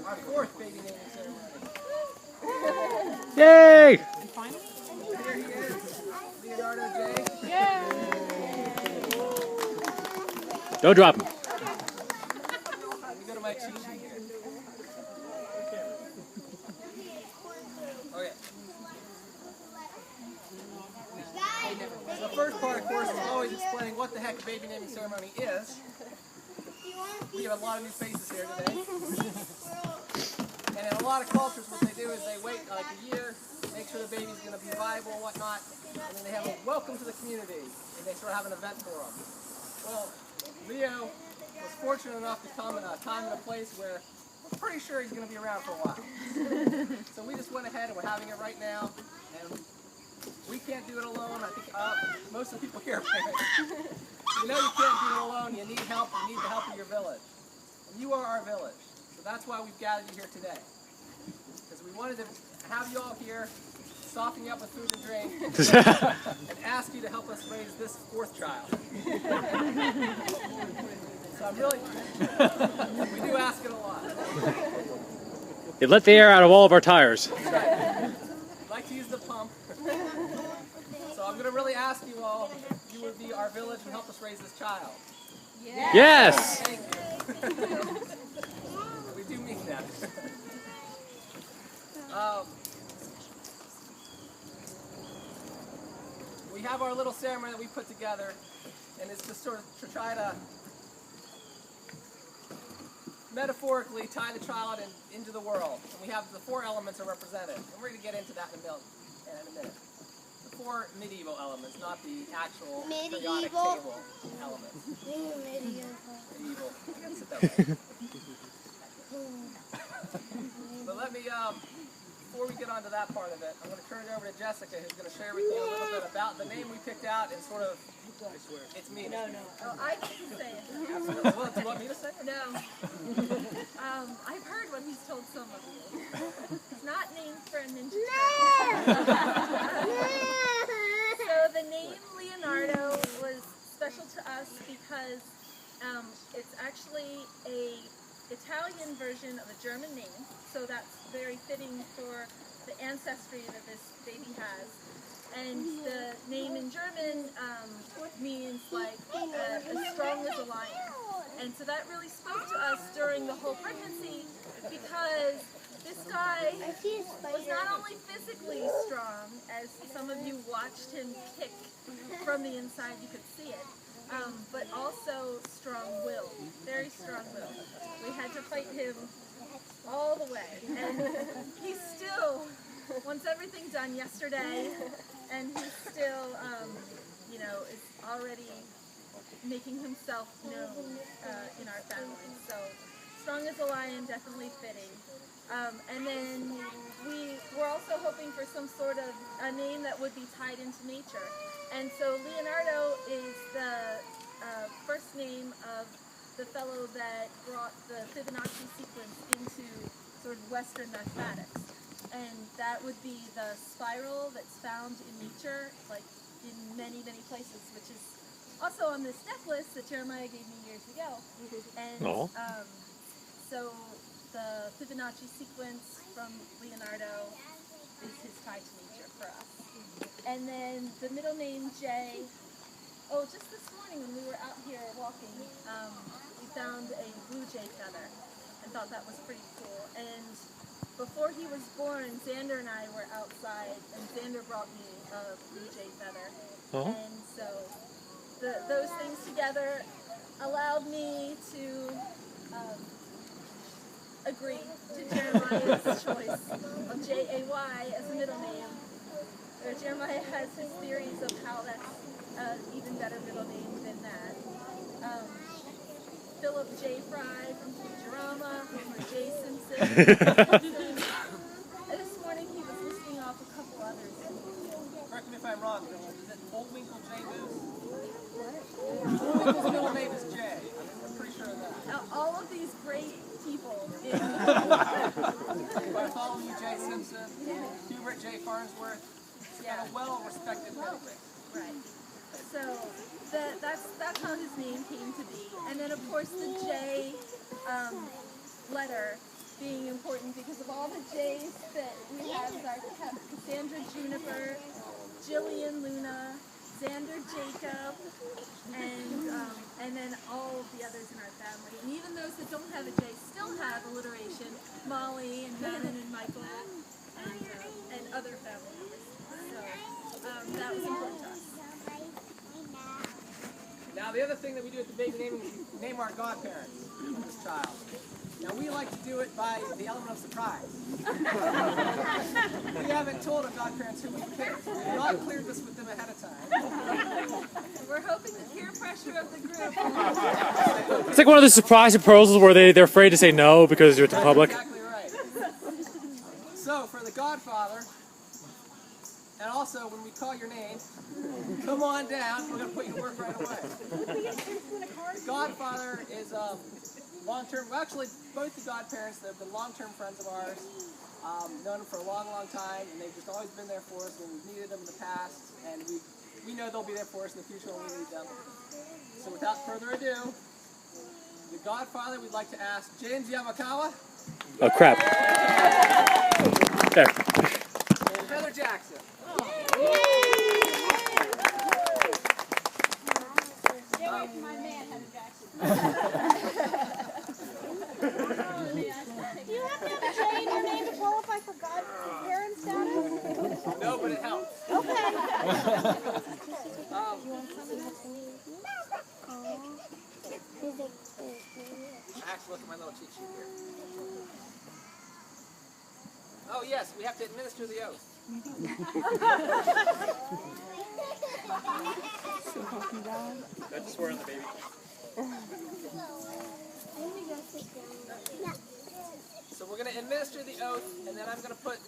our fourth baby naming ceremony. Yay! And finally, here he is, Leonardo Jay. Yay! Don't drop him. Let me go to my cheat sheet here. Okay. The first part, of course, is always explaining what the heck a baby naming ceremony is. We have a lot of new faces here today. And in a lot of cultures, what they do is they wait like a year, make sure the baby's going to be viable and whatnot, and then they have a welcome to the community, and they sort of have an event for them. Well, Leo was fortunate enough to come in a time and a place where we're pretty sure he's going to be around for a while. So we just went ahead and we're having it right now, and we can't do it alone. I think most of the people here are parents. You know you can't do it alone. You need help. You need the help of your village. And you are our village. So that's why we've gathered you here today. Because we wanted to have you all here, soften you up with food and drink, and ask you to help us raise this fourth child. So I'm really, we do ask it a lot. It let the air out of all of our tires. That's right. I'd like to use the pump. So I'm going to really ask you all if you would be our village and help us raise this child. Yeah. Yes! Thank you. We do mean that. We have our little ceremony that we put together, and it's just sort of to try to metaphorically tie the child into the world. And we have the four elements are represented, and we're going to get into that in a minute. The four medieval elements, not the actual periodic table elements. Medieval. You gotta sit that way. But let me, before we get on to that part of it, I'm going to turn it over to Jessica, who's going to share with you a little bit about the name we picked out and sort of, it's me. No. Oh, I get to say it. Absolutely. Well, do you want me to say it? No. I've heard what he's told some of you. It's not named for a ninja turtle. So the name Leonardo was special to us because it's actually a Italian version of a German name. So that's very fitting for the ancestry that this baby has. And the name in German means like as strong as a lion. And so that really spoke to us during the whole pregnancy because this guy was not only physically strong, as some of you watched him kick from the inside, you could see it, but also strong-willed, very strong-willed. We had to fight him all the way. And he's still, once everything's done yesterday, and he's still, you know, is already making himself known in our family. So, strong as a lion, definitely fitting. And then we're also hoping for some sort of a name that would be tied into nature. And so Leonardo is the first name of the fellow that brought the Fibonacci sequence into sort of Western mathematics. And that would be the spiral that's found in nature, like in many, many places, which is also on this necklace that Jeremiah gave me years ago. And so the Fibonacci sequence from Leonardo is his tie to nature for us. And then the middle name Jay, just this morning when we were out here walking, we found a blue jay feather and thought that was pretty cool. And before he was born, Xander and I were outside, and Xander brought me a blue jay feather. And so those things together allowed me to agree to Jeremiah's choice of J-A-Y as a middle name. Jeremiah has his theories of how that's an even better middle name than that. Philip J. Fry from Futurama, or J. Simpson. This morning he was listing off a couple others. Correct me if I'm wrong, but is it Bullwinkle J. Moose? Bullwinkle's middle name is Jay. I'm pretty sure of that. Now, all of these great people in Bartholomew J. Simpson, Hubert J. Farnsworth, and a well-respected pedigree. Right. So that's how his name came to be. And then of course the J letter being important because of all the Jays that we have. Our Cassandra Juniper, Jillian Luna, Xander Jacob, and then all of the others in our family. And even those that don't have a J still have alliteration. Molly and Manon and Michael and other family members. So that was important to us. Now the other thing that we do at the baby naming is we name our godparents of this child. Now we like to do it by the element of surprise. We haven't told our godparents who we picked. We've not cleared this with them ahead of time. We're hoping the peer pressure of the group. It's like one of the surprise proposals where they're afraid to say no because you're to the public. Exactly right. So for the godfather, and also when we call your name, come on down. We're going to put you to work right away. The godfather is long-term, well, actually both the godparents, they've been long-term friends of ours, known them for a long, long time, and they've just always been there for us when we've needed them in the past, and we know they'll be there for us in the future when we need them. So without further ado, the godfather, we'd like to ask James Yamakawa. Oh crap. There. And Heather Jackson. Get away from my man, Heather Jackson. Do you have to have a J in your name to qualify for godparent status? No, but it helps. Okay. Actually, look at my little cheat sheet here. Oh yes, we have to administer the oath. That's swear on the baby. So we're going to administer the oath, and then I'm going to put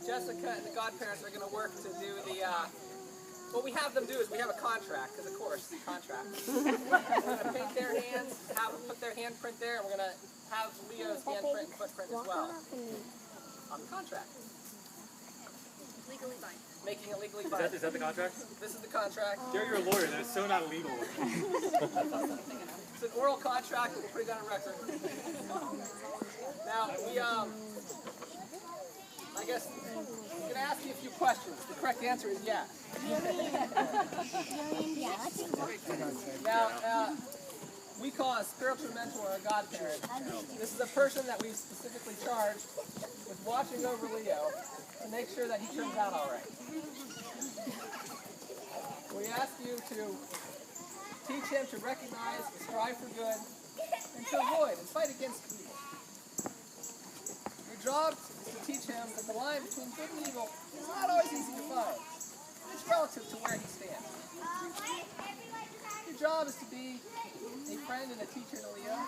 Jessica and the godparents are going to work to do the, what we have them do is we have a contract, because of course, contract. We're going to paint their hands, have them put their handprint there, and we're going to have Leo's handprint and footprint as well on the contract. Legally binding. Making it legally binding. Is that the contract? This is the contract. You're a lawyer, that's so not legal. It's an oral contract, we'll put it down on record. Now, I guess I'm going to ask you a few questions. The correct answer is yes. Now, we call a spiritual mentor a godparent. This is a person that we've specifically charged with watching over Leo to make sure that he turns out all right. We ask you to teach him to recognize, strive for good, and to avoid and fight against evil. Your job is to teach him that the line between good and evil is not always easy to find. It's relative to where he stands. Your job is to be a friend and a teacher to Leo.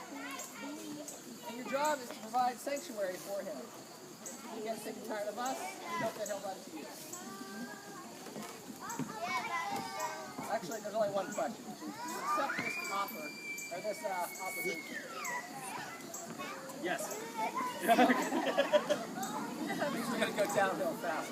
And your job is to provide sanctuary for him. He gets sick and tired of us, we hope that he'll run to you. Actually, there's only one question. Do you accept this offer, or this obligation? Yes. Things are going to go downhill fast.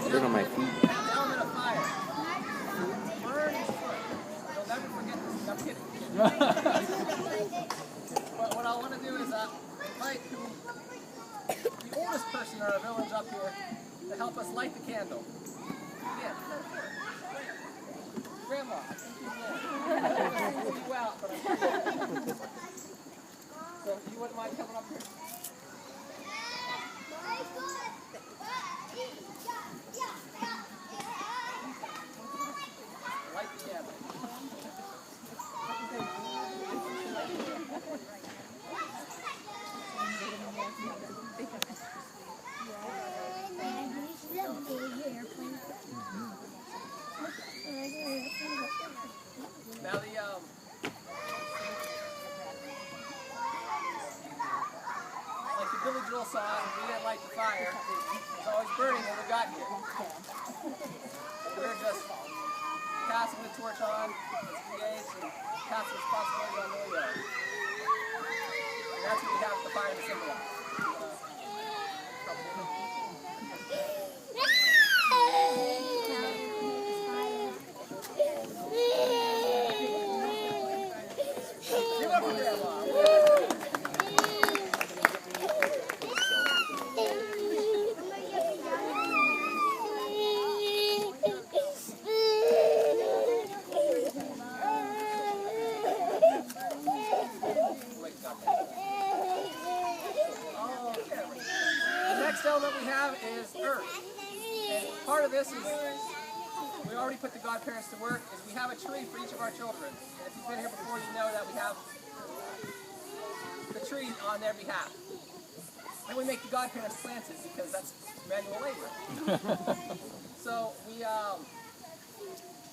They're on my feet. Element of fire. Burn his foot. You'll never forget this. I'm kidding. But what I want to do is invite the oldest person in our village up here to help us light the candle. Yeah. Grandma, I think you will. I'm going to single you out, but I'm So you wouldn't mind coming up here? Light the candle. Now the like the Billy Joel song, "We Didn't Light the Fire," it's always burning when we got got here. We're just passing the torch on as VAs and passing responsibility on Leo. And that's what we have the fire to symbolize. Give up for Grandma. Element we have is earth. And part of this is, we already put the godparents to work, is we have a tree for each of our children. And if you've been here before, you know that we have the tree on their behalf. And we make the godparents plant it because that's manual labor. So we,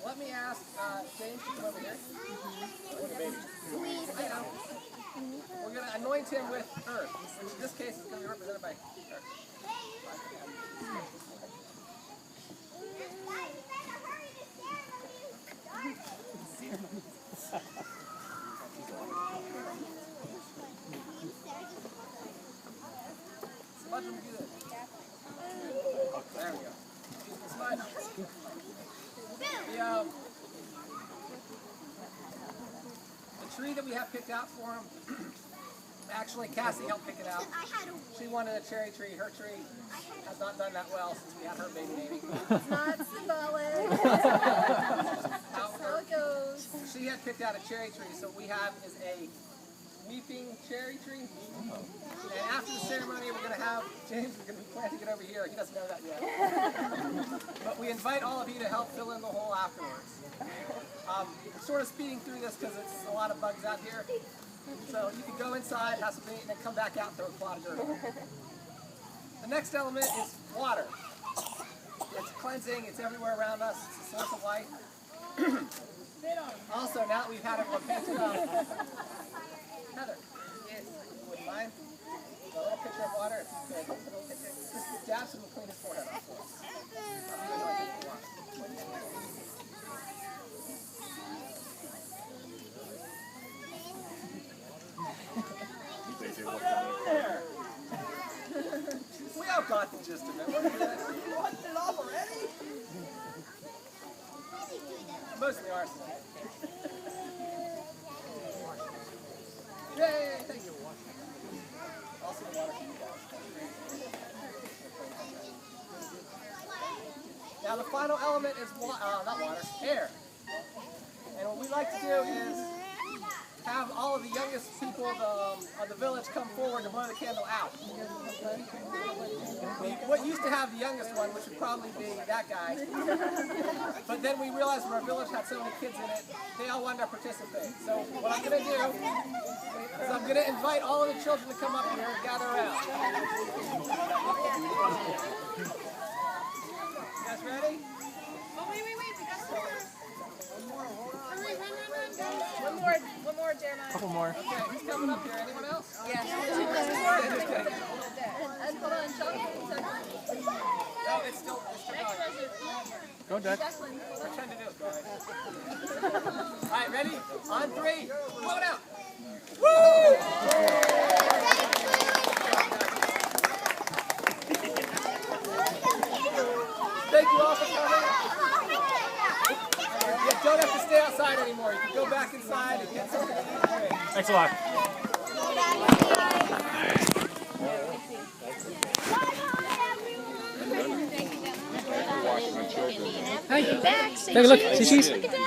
let me ask, James, you come over here. I know. We're going to anoint him with earth, which in this case is going to be represented by earth. Smudge him good. There we go. Smudge. The tree that we have picked out for him, actually Cassie helped pick it out. She wanted a cherry tree. Her tree has not done that well since we had her baby baby. It's not symbolic. That's how it goes. She had picked out a cherry tree, so what we have is a weeping cherry tree. And after the ceremony, we're going to have, James is going to be planting it over here. He doesn't know that yet. But we invite all of you to help fill in the hole afterwards. We're sort of speeding through this because it's a lot of bugs out here. So you can go inside, have some meat, and then come back out and throw a clod of dirt over. The next element is water. It's cleansing, it's everywhere around us, it's the source of life. Also, now that we've had everyone painted up, Heather, yes, you wouldn't mind? A little pitcher of water, if you could. A little pitcher. Just dab some and clean his forehead off for us. We all got in just a minute. You want it off already? Mostly arson. Yay! Thank you. Also the water for you guys. Now the final element is not water, air. And what we like to do is have all of the youngest people of the village come forward to blow the candle out. What used to have the youngest one, which would probably be that guy, but then we realized when our village had so many kids in it, they all wanted to participate. So what I'm going to do is I'm going to invite all of the children to come up here and gather around. You guys ready? Oh, wait, we got some more. One more, Jeremiah. Couple more. Okay, who's coming up here? Anyone else? Yes. And hold on, Chuck. No, it's still going. Go, Dad. Pretend to do it, guys. All right, ready? On three. Blow it out. Woo! Thank you all for coming. You don't have to stay outside anymore. You can go back inside and get something to eat and drink. Thanks a lot. Hey, Hey, look, see cheese. Look at that.